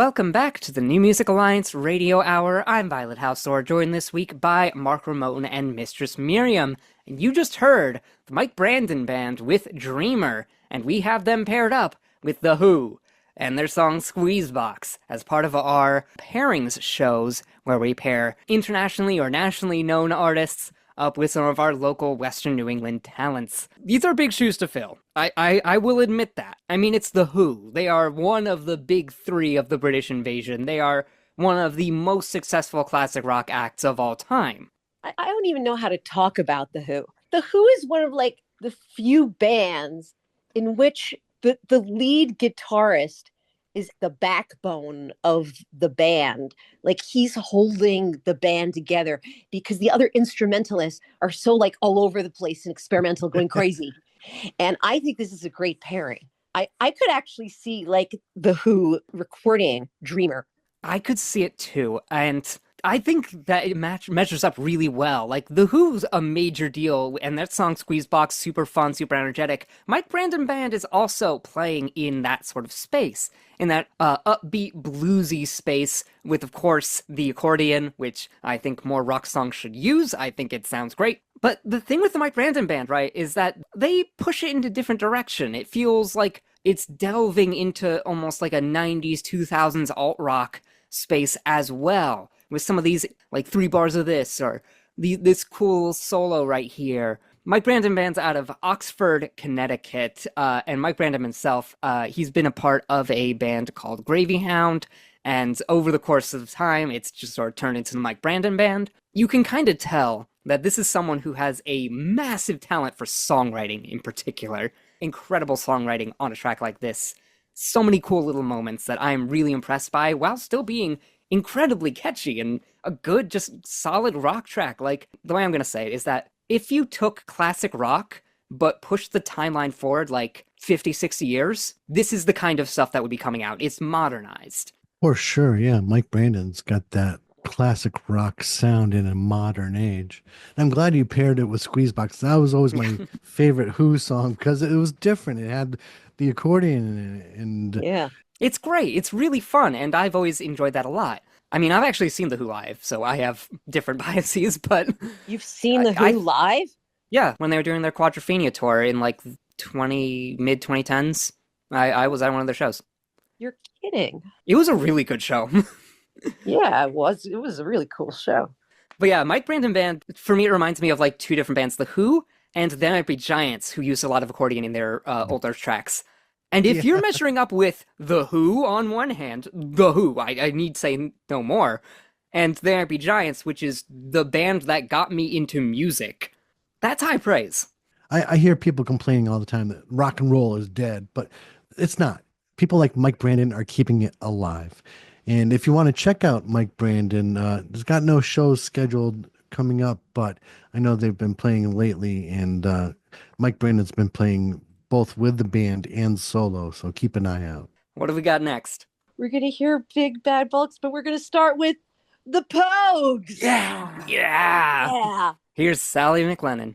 Welcome back to the New Music Alliance Radio Hour. I'm Violet Hausthor, joined this week by Mark Ramone and Mistress Miriam. And you just heard the Mike Brandon Band with Dreamer, and we have them paired up with The Who and their song Squeezebox as part of our Pairings shows, where we pair internationally or nationally known artists up with some of our local Western New England talents. These are big shoes to fill. I will admit that. I mean, it's The Who. They are one of the big three of the British invasion. They are one of the most successful classic rock acts of all time. I don't even know how to talk about The Who. The Who is one of like the few bands in which the lead guitarist is the backbone of the band. Like, he's holding the band together because the other instrumentalists are so like all over the place and experimental, going crazy. And I think this is a great pairing. I could actually see like The Who recording Dreamer. I could see it too, and I think that it measures up really well. Like, The Who's a major deal, and that song Squeezebox, super fun, super energetic. Mike Brandon Band is also playing in that sort of space, in that upbeat, bluesy space, with, of course, the accordion, which I think more rock songs should use. I think it sounds great. But the thing with the Mike Brandon Band, right, is that they push it into different direction. It feels like it's delving into almost like a 90s, 2000s alt-rock space as well, with some of these, like, 3 bars of this, or this cool solo right here. Mike Brandon Band's out of Oxford, Connecticut, and Mike Brandon himself, he's been a part of a band called Gravy Hound, and over the course of time, it's just sort of turned into the Mike Brandon Band. You can kind of tell that this is someone who has a massive talent for songwriting in particular. Incredible songwriting on a track like this. So many cool little moments that I'm really impressed by, while still being incredibly catchy and a good, just solid rock track. Like, the way I'm gonna say it is that if you took classic rock, but pushed the timeline forward like 50, 60 years, this is the kind of stuff that would be coming out. It's modernized. For sure, yeah. Mike Brandon's got that classic rock sound in a modern age. And I'm glad you paired it with Squeezebox. That was always my favorite Who song because it was different. It had the accordion in it, and Yeah. It's great. It's really fun, and I've always enjoyed that a lot. I mean, I've actually seen The Who live, so I have different biases, but... You've seen The Who live? Yeah, when they were doing their Quadrophenia tour in, like, mid-2010s, I was at one of their shows. You're kidding. It was a really good show. Yeah, it was. It was a really cool show. But yeah, Mike Brandon Band, for me, it reminds me of, like, 2 different bands, The Who and There Might Be Giants, who used a lot of accordion in their older tracks. And if you're measuring up with The Who on one hand, The Who, I need say no more, and There Might Be Giants, which is the band that got me into music, that's high praise. I hear people complaining all the time that rock and roll is dead, but it's not. People like Mike Brandon are keeping it alive. And if you want to check out Mike Brandon, there's got no shows scheduled coming up, but I know they've been playing lately, and Mike Brandon's been playing both with the band and solo, so keep an eye out. What have we got next? We're going to hear Big Bad Bullocks, but we're going to start with the Pogues. Yeah! Here's Sally McLennan.